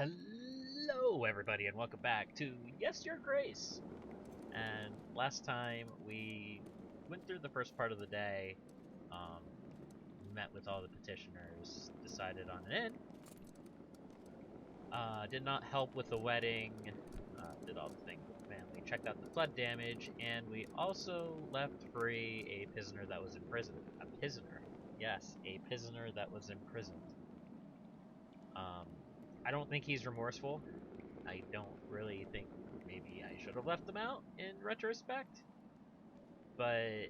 Hello, everybody, and welcome back to Yes, Your Grace. And last time we went through the first part of the day, met with all the petitioners, decided on an inn. Did not help with the wedding. Did all the things with the family. Checked out the flood damage, and we also left free a prisoner that was imprisoned. A prisoner, yes, a prisoner that was imprisoned. I don't think he's remorseful. I don't really think maybe I should have left them out in retrospect. But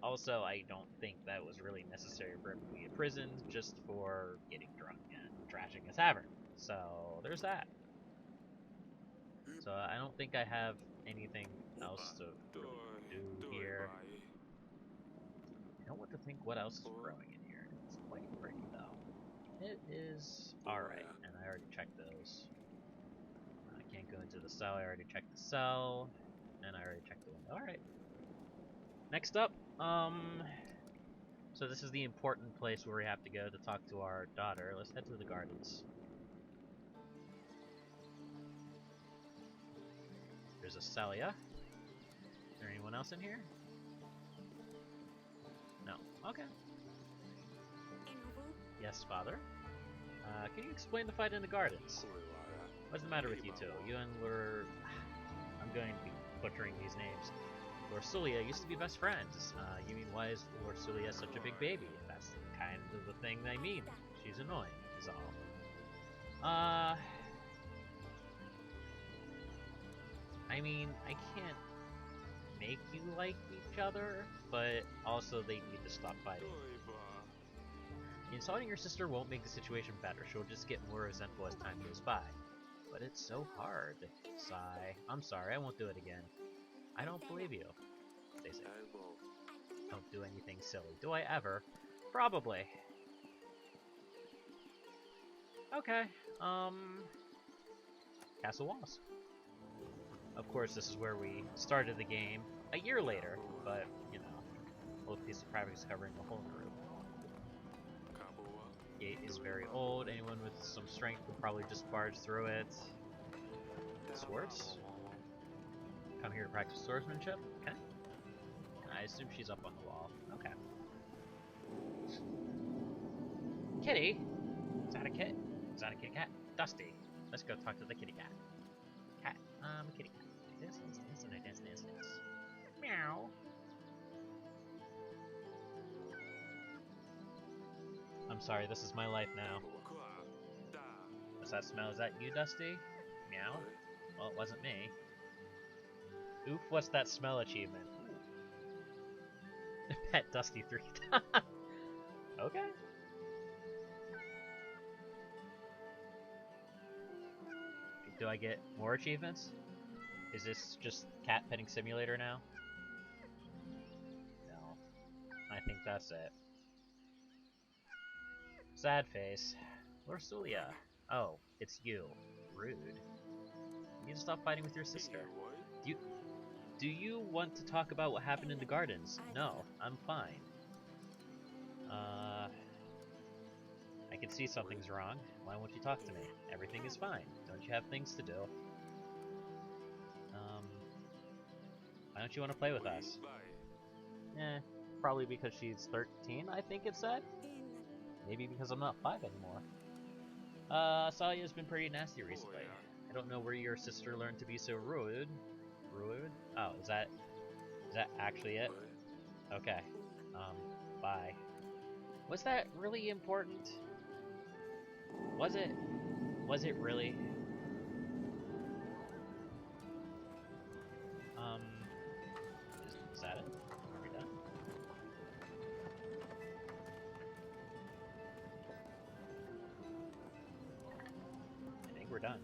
also, I don't think that was really necessary for him to be imprisoned just for getting drunk and trashing a tavern. So there's that. So I don't think I have anything else to really do here. I don't want to think what else is growing in here. It's quite pretty though. It is alright, and I already checked those. I can't go into the cell, I already checked the cell, and I already checked the window. Alright. Next up, so this is the important place where we have to go to talk to our daughter. Let's head to the gardens. There's a Celia. Is there anyone else in here? No. Okay. Yes, father. Can you explain the fight in the gardens? What's the matter with you two? You and Lur... I'm going to be butchering these names. Lord Sulia used to be best friends. You mean why is Lord Sulia such a big baby? That's kind of the thing I mean. She's annoying, is all. I mean, I can't make you like each other, but also they need to stop fighting. Insulting your sister won't make the situation better. She'll just get more resentful as time goes by. But it's so hard. Sigh. I'm sorry, I won't do it again. I don't believe you. They say. Don't do anything silly. Do I ever? Probably. Okay. Castle walls. Of course, this is where we started the game a year later, but, you know, a little piece of privacy is covering the whole group. Gate is very old. Anyone with some strength could probably just barge through it. Swords? Come here to practice swordsmanship? Okay. I assume she's up on the wall. Okay. Kitty? Is that a kit? Is that a kitty cat? Dusty. Let's go talk to the kitty cat. Cat. Kitty cat. Dance. Meow. I'm sorry, this is my life now. What's that smell? Is that you, Dusty? Meow? Well, it wasn't me. Oof, what's that smell achievement? Pet Dusty 3 times. Okay. Do I get more achievements? Is this just cat petting simulator now? No. I think that's it. Sad face. Lorsulia. Oh, it's you. Rude. You need to stop fighting with your sister. Do you want to talk about what happened in the gardens? No, I'm fine. I can see something's wrong. Why won't you talk to me? Everything is fine. Don't you have things to do? Why don't you want to play with us? Probably because she's 13, I think it said? Maybe because I'm not 5 anymore. Salia's been pretty nasty recently. I don't know where your sister learned to be so rude. Rude? Oh, is that actually it? Okay. Bye. Was that really important? Was it? Was it really? Is that it? Are we done? I think we're done.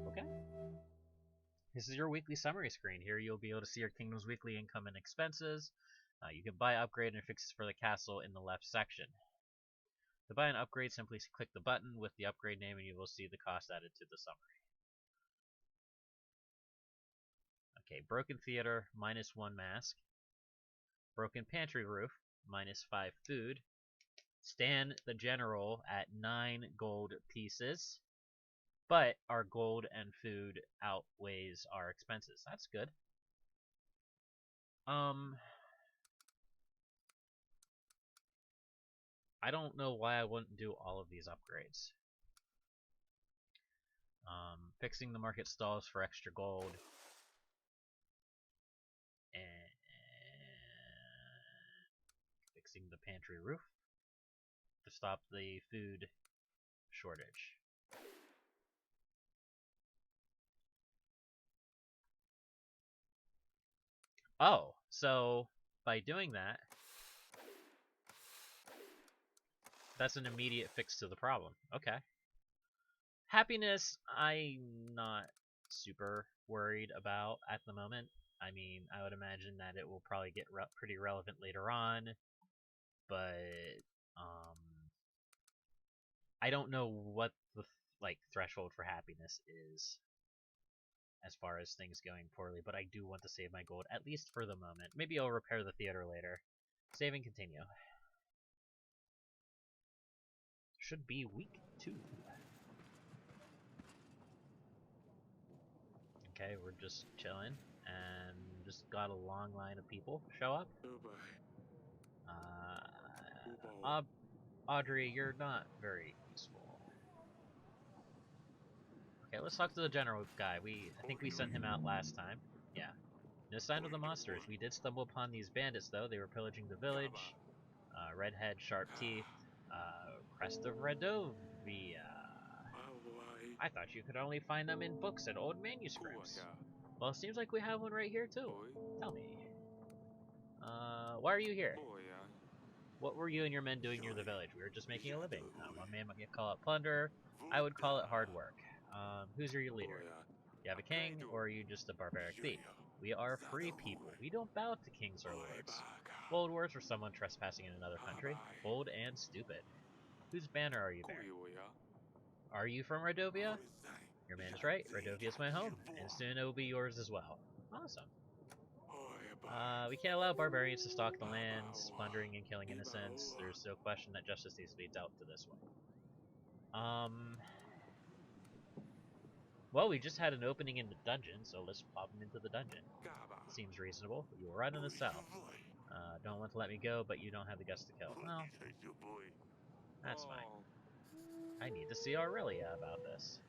Okay. This is your weekly summary screen. Here you'll be able to see your kingdom's weekly income and expenses. You can buy, upgrade, and fixes for the castle in the left section. To buy an upgrade, simply click the button with the upgrade name and you will see the cost added to the summary. Okay, broken theater, -1 mask. Broken pantry roof, -5 food. Stan the general at 9 gold pieces. But our gold and food outweighs our expenses. That's good. I don't know why I wouldn't do all of these upgrades. Fixing the market stalls for extra gold. And fixing the pantry roof to stop the food shortage. Oh, so by doing that, that's an immediate fix to the problem. Okay. Happiness, I'm not super worried about at the moment. I mean, I would imagine that it will probably get pretty relevant later on, but I don't know what the threshold for happiness is as far as things going poorly, but I do want to save my gold, at least for the moment. Maybe I'll repair the theater later. Save and continue. Should be week 2. Okay, we're just chilling, and just got a long line of people show up. Audrey, you're not very useful. Okay, let's talk to the general guy. I think we sent him out last time. Yeah. No sign of the monsters. We did stumble upon these bandits, though. They were pillaging the village. Red head, sharp teeth. Crest of Redovia. I thought you could only find them in books and old manuscripts. Well, it seems like we have one right here, too. Tell me. Why are you here? What were you and your men doing near the village? We were just making a living. One man might call it plunder. I would call it hard work. Who's your leader? You have a king, or are you just a barbaric thief? We are free people. We don't bow to kings or lords. Bold words for someone trespassing in another country. Bold and stupid. Whose banner are you bearing? Are you from Redovia? Your man is right. Redovia is my home, and soon it will be yours as well. Awesome. We can't allow barbarians to stalk the lands, plundering and killing innocents. There's no question that justice needs to be dealt to this one. Well, we just had an opening in the dungeon, so let's pop him into the dungeon. Seems reasonable. You were right in the south. Don't want to let me go, but you don't have the guts to kill. Well, that's fine. I need to see Aurelia about this.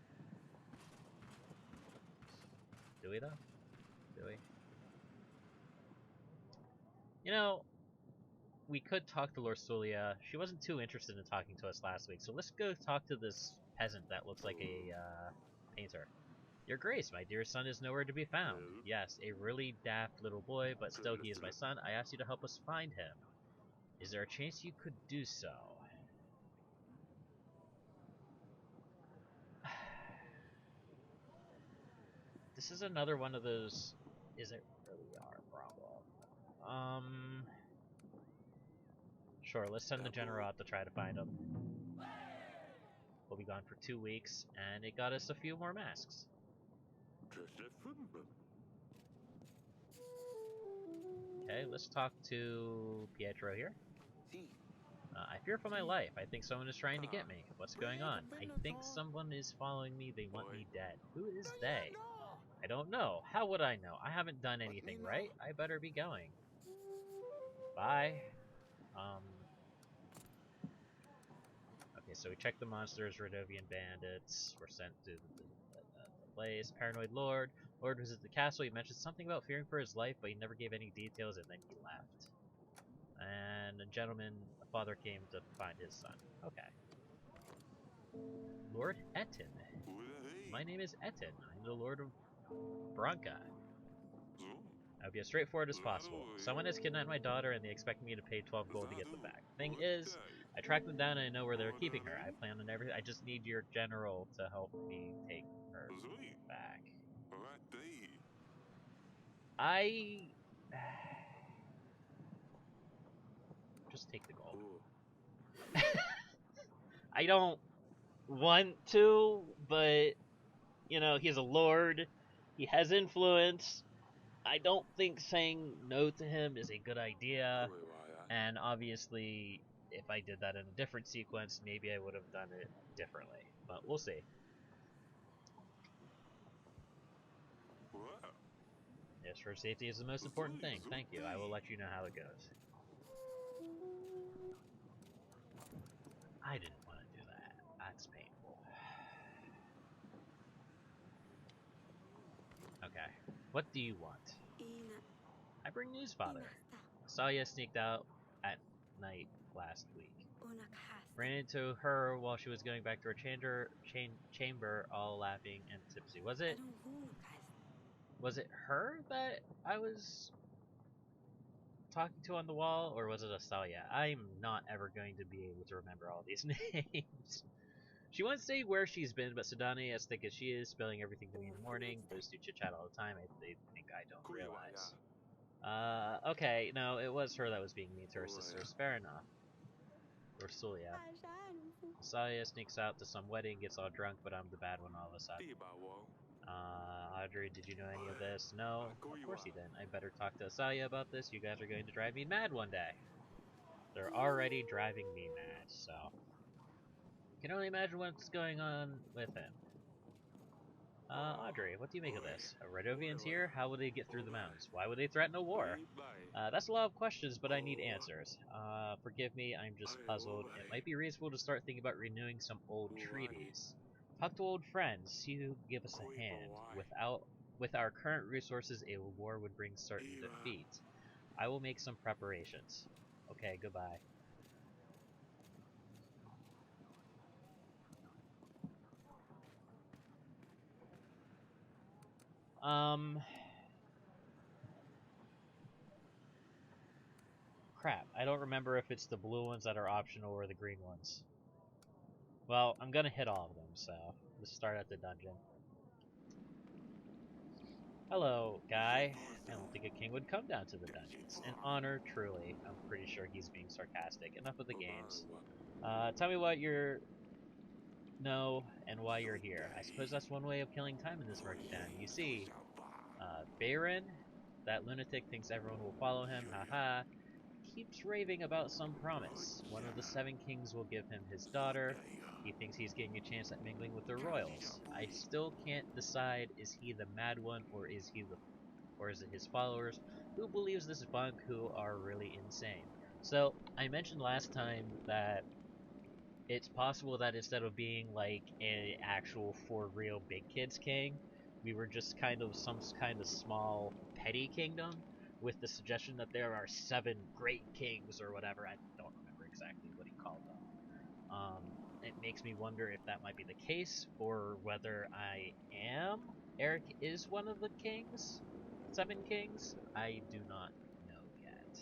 Do we, though? Do we? You know, we could talk to Lord Solia. She wasn't too interested in talking to us last week, so let's go talk to this peasant that looks like a painter. Your Grace, my dear son is nowhere to be found. Yes, a really daft little boy, but still he is my son. I asked you to help us find him. Is there a chance you could do so? This is another one of those, is it really our problem? Sure, let's send the general out to try to find him. We'll be gone for 2 weeks, and it got us a few more masks. Okay, let's talk to Pietro here. I fear for my life. I think someone is trying to get me. What's going on? I think someone is following me. They want me dead. Who is they? I don't know. How would I know? I haven't done anything, right? I better be going. Bye. Okay, so we checked the monsters, Redovian bandits were sent to the place. Paranoid Lord. Lord visits the castle. He mentioned something about fearing for his life, but he never gave any details, and then he left. And a gentleman, a father came to find his son. Okay. Lord Etten. My name is Etten. I'm the Lord of Branca. I'll be as straightforward as possible. Someone has kidnapped my daughter, and they expect me to pay 12 gold to get them back. Thing is, I tracked them down and I know where they're keeping her. I plan on everything. I just need your general to help me take her back. Just take the gold. I don't want to, but, you know, he's a lord. He has influence. I don't think saying no to him is a good idea, and obviously, if I did that in a different sequence, maybe I would have done it differently, but we'll see. Yes, her safety is the most important thing. Thank you. I will let you know how it goes. I didn't want to do that. That's painful. Okay. What do you want? I bring news, father. Saya sneaked out at night last week. Ran into her while she was going back to her chamber, all laughing and tipsy. Was it her that I was talking to on the wall, or was it Asalia? I'm not ever going to be able to remember all these names. She won't say where she's been, but Sadani, as thick as she is, spilling everything to me in the morning. Those two chit-chat all the time. They think I don't realize. Okay, no, it was her that was being mean to her sisters. Fair enough. Ursulia. Asalia sneaks out to some wedding, gets all drunk, but I'm the bad one all of a sudden. Audrey, did you know any of this? No, of course you didn't. I better talk to Asalia about this. You guys are going to drive me mad one day. They're already driving me mad, so... Can only imagine what's going on with him. Audrey, what do you make of this? Are Redovians here? How will they get through the mountains? Why would they threaten a war? That's a lot of questions, but I need answers. Forgive me, I'm just puzzled. It might be reasonable to start thinking about renewing some old treaties. Talk to old friends, see who can give us a hand. With our current resources, a war would bring certain defeat. I will make some preparations. Okay, goodbye. Crap, I don't remember if it's the blue ones that are optional or the green ones. Well, I'm gonna hit all of them, so let's start at the dungeon. Hello, guy. I don't think a king would come down to the dungeons. An honor, truly. I'm pretty sure he's being sarcastic. Enough of the games. Tell me what you're... know and why you're here. I suppose that's one way of killing time in this murky town. You see, Davern, that lunatic thinks everyone will follow him, haha, keeps raving about some promise. One of the 7 kings will give him his daughter. He thinks he's getting a chance at mingling with the royals. I still can't decide, is he the mad one or is it his followers who believes this bunk who are really insane? So, I mentioned last time that it's possible that instead of being like an actual for real big kids king, we were just kind of some kind of small petty kingdom with the suggestion that there are 7 great kings or whatever. I don't remember exactly what he called them. It makes me wonder if that might be the case or whether Eric is one of the kings, 7 kings. I do not know yet.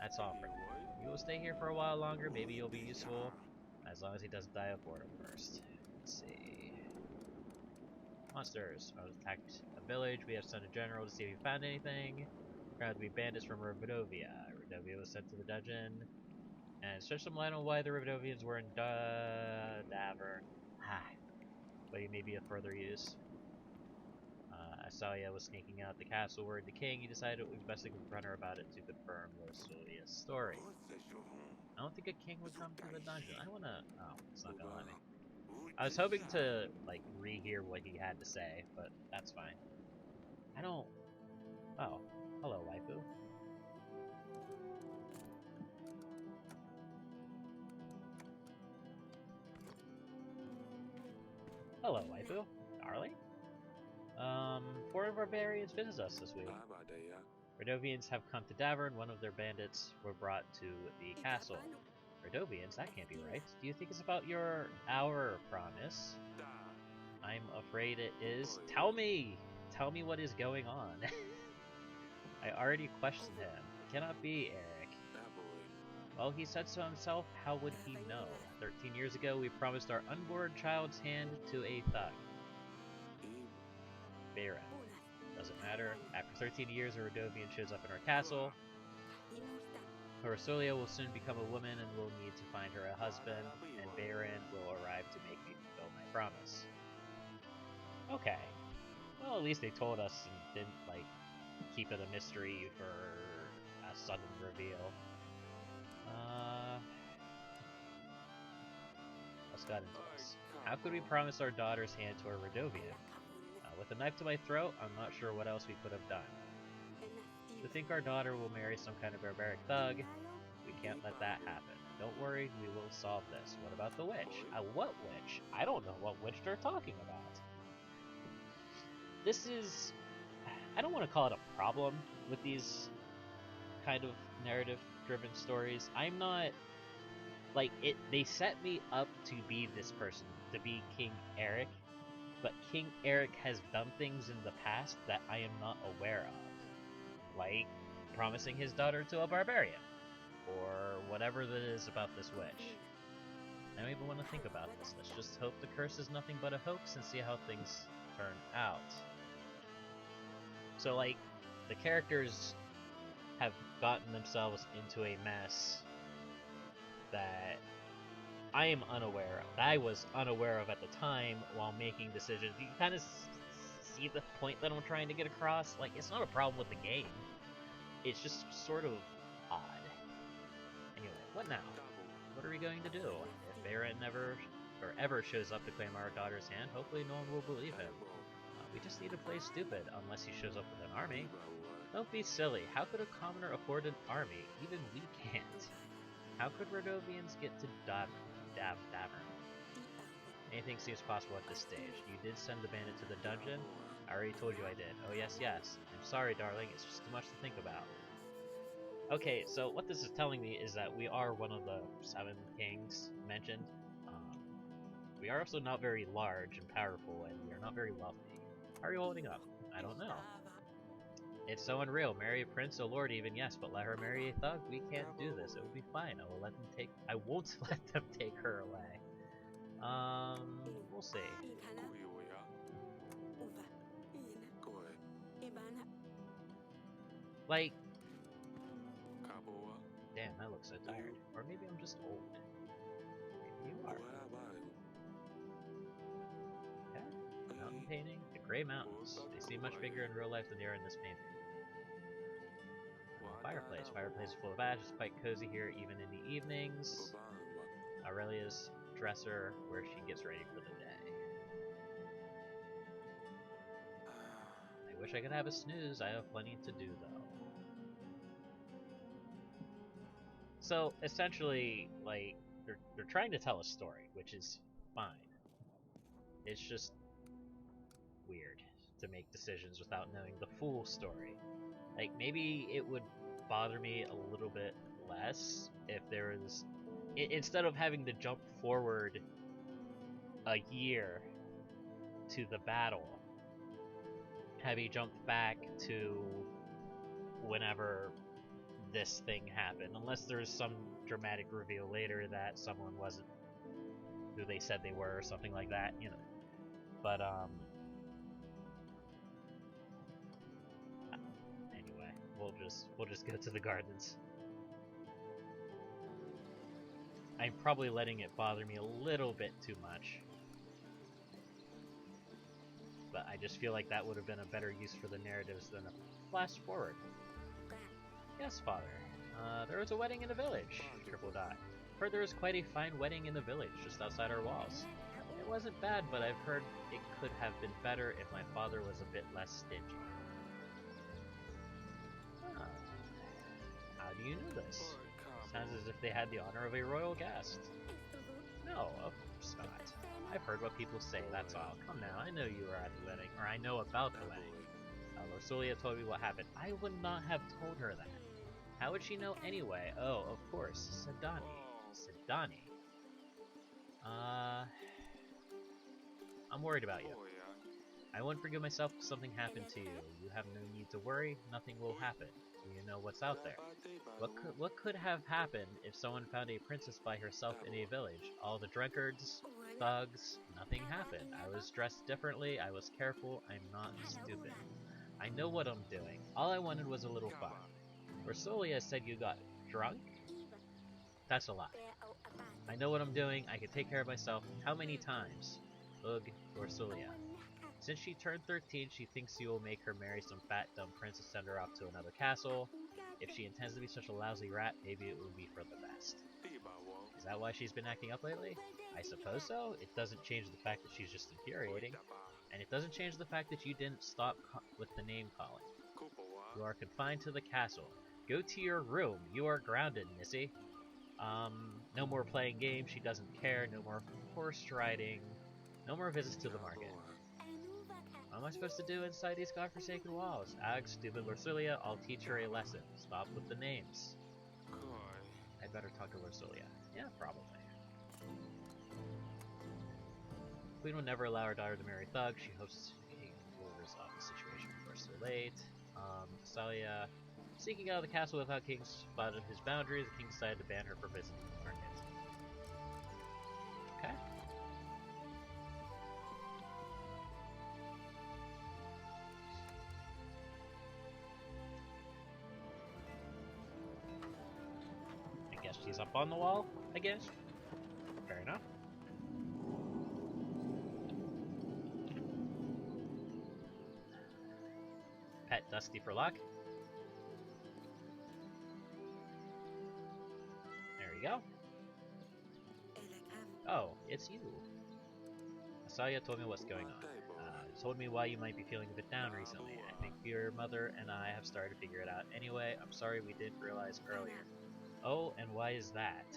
That's all for now. You will stay here for a while longer, maybe you'll be useful. As long as he doesn't die of boredom first. Let's see. Monsters. I was attacked a village. We have sent a general to see if he found anything. Turned out to be bandits from Rivadovia. Rivadovia was sent to the dungeon. And shed some light on why the Rivadovians were in Davern. But he may be of further use. Asalia was sneaking out the castle where the king. He decided it would be best to confront her about it to confirm Rosolia's story. I don't think a king would come to the dungeon. I wanna... Oh, it's not gonna let me. I was hoping to, like, rehear what he had to say, but that's fine. I don't... Oh. Hello, waifu. Hello, waifu. Darling? 4 barbarians visit us this week. Redovians have come to Davern. One of their bandits were brought to the castle. Redovians? That can't be right. Do you think it's about our promise? I'm afraid it is. Tell me! Tell me what is going on. I already questioned him. It cannot be, Eric. Well, he said so himself. How would he know? 13 years ago, we promised our unborn child's hand to a thug. Vera. Doesn't matter. After 13 years, a Redovian shows up in our castle. Rosolia will soon become a woman and will need to find her a husband, and Davern will arrive to make me fulfill my promise. Okay. Well, at least they told us and didn't, like, keep it a mystery for a sudden reveal. Let's get into this. How could we promise our daughter's hand to a Radovian? With a knife to my throat, I'm not sure what else we could have done. To think our daughter will marry some kind of barbaric thug, we can't let that happen. Don't worry, we will solve this. What about the witch? What witch? I don't know what witch they're talking about. This is... I don't want to call it a problem with these kind of narrative-driven stories. I'm not... Like, they set me up to be this person, to be King Eric, but King Eric has done things in the past that I am not aware of. Like, promising his daughter to a barbarian, or whatever that is about this witch. I don't even want to think about this. Let's just hope the curse is nothing but a hoax and see how things turn out. So, like, the characters have gotten themselves into a mess that I am unaware of, that I was unaware of at the time while making decisions. You kind of see the point that I'm trying to get across? Like, it's not a problem with the game. It's just sort of odd. Anyway, what now? What are we going to do? If Baron ever shows up to claim our daughter's hand, hopefully no one will believe him. We just need to play stupid, unless he shows up with an army. Don't be silly. How could a commoner afford an army? Even we can't. How could Radovians get to Davern? Anything seems possible at this stage. You did send the bandit to the dungeon? I already told you I did. Oh yes, yes. I'm sorry, darling. It's just too much to think about. Okay, so what this is telling me is that we are one of the 7 kings mentioned. We are also not very large and powerful, and we are not very wealthy. How are you holding up? I don't know. It's so unreal. Marry a prince, a lord even, yes, but let her marry a thug? We can't do this. It will be fine. I won't let them take her away. We'll see. Like, damn, I look so tired. Or maybe I'm just old. Maybe you are. Okay. Mountain painting? The Grey Mountains. They seem much bigger in real life than they are in this painting. Fireplace. Fireplace is full of ash. It's quite cozy here even in the evenings. Aurelia's dresser where she gets ready for the day. I wish I could have a snooze. I have plenty to do though. So essentially, like, they're trying to tell a story, which is fine. It's just weird to make decisions without knowing the full story. Like, maybe it would bother me a little bit less if there was, instead of having to jump forward a year to the battle, have you jump back to whenever this thing happened, unless there's some dramatic reveal later that someone wasn't who they said they were or something like that, you know. But anyway, we'll just go to the gardens. I'm probably letting it bother me a little bit too much, but I just feel like that would have been a better use for the narratives than a flash forward. Yes, father. There was a wedding in the village. Triple dot. Heard there was quite a fine wedding in the village, just outside our walls. It wasn't bad, but I've heard it could have been better if my father was a bit less stingy. Ah. How do you know this? Sounds as if they had the honor of a royal guest. No, of course not. I've heard what people say, that's all. Come now, I know you were at the wedding, or I know about the wedding. Rosalia told me what happened. I would not have told her that. How would she know anyway? Oh, of course. Sedani. Sedani. I'm worried about you. I won't forgive myself if something happened to you. You have no need to worry. Nothing will happen. You know what's out there. What could have happened if someone found a princess by herself in a village? All the drunkards, thugs, nothing happened. I was dressed differently. I was careful. I'm not stupid. I know what I'm doing. All I wanted was a little fun. Rosalia said you got drunk? That's a lie. I know what I'm doing. I can take care of myself. How many times? Ugh, Rosalia. Since she turned 13, she thinks you will make her marry some fat, dumb prince and send her off to another castle. If she intends to be such a lousy rat, maybe it will be for the best. Is that why she's been acting up lately? I suppose so. It doesn't change the fact that she's just infuriating. And it doesn't change the fact that you didn't stop with the name calling. You are confined to the castle. Go to your room. You are grounded, Missy. No more playing games. She doesn't care. No more horse riding. No more visits to the market. What am I supposed to do inside these godforsaken walls? Ag, stupid Lorsulia, I'll teach her a lesson. Stop with the names. I'd better talk to Lorsulia. Yeah, probably. Queen will never allow her daughter to marry Thug. She hopes King will resolve the situation before it's too late. Salia, seeking out of the castle without King spotted his boundaries, the King decided to ban her from visiting the market. Okay. I guess she's up on the wall, I guess. Fair enough. Pet Dusty for luck. There we go. Oh, it's you. Asaya told me what's going on. Told me why you might be feeling a bit down recently. I think your mother and I have started to figure it out. Anyway, I'm sorry we didn't realize earlier. Oh, and why is that?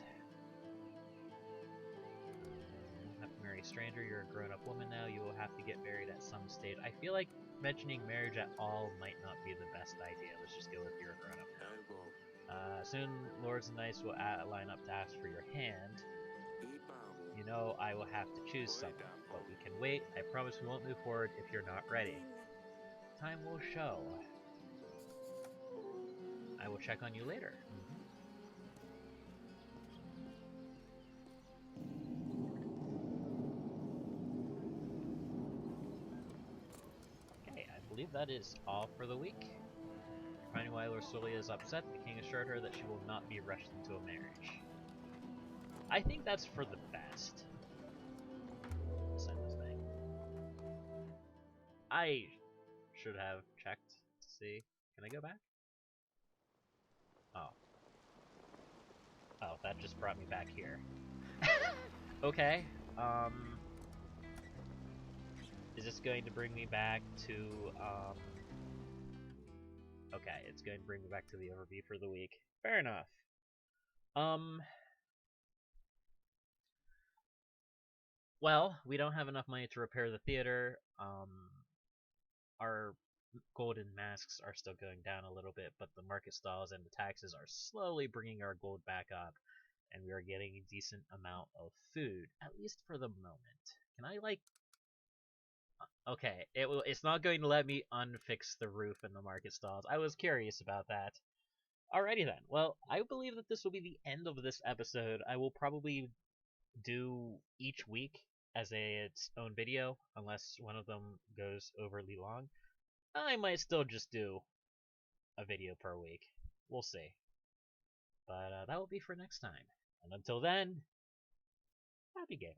You don't have to marry a stranger. You're a grown-up woman now. You will have to get married at some stage. I feel like mentioning marriage at all might not be the best idea. Let's just go with you're a grown-up now. Soon, lords and knights will line up to ask for your hand. You know I will have to choose someone, but we can wait. I promise we won't move forward if you're not ready. Time will show. I will check on you later. Okay, I believe that is all for the week. Finding why Lorsulia is upset, the king assured her that she will not be rushed into a marriage. I think that's for the best. Send this thing. I should have checked to see. Can I go back? Oh. Oh, that just brought me back here. Okay. Is this going to bring me back to, okay, it's going to bring me back to the overview for the week. Fair enough. Well, we don't have enough money to repair the theater. Our golden masks are still going down a little bit, but the market stalls and the taxes are slowly bringing our gold back up, and we are getting a decent amount of food, at least for the moment. Can I, like... Okay, it's not going to let me unfix the roof in the market stalls. I was curious about that. Alrighty then. Well, I believe that this will be the end of this episode. I will probably do each week as its own video, unless one of them goes overly long. I might still just do a video per week. We'll see. But that will be for next time. And until then, happy gaming.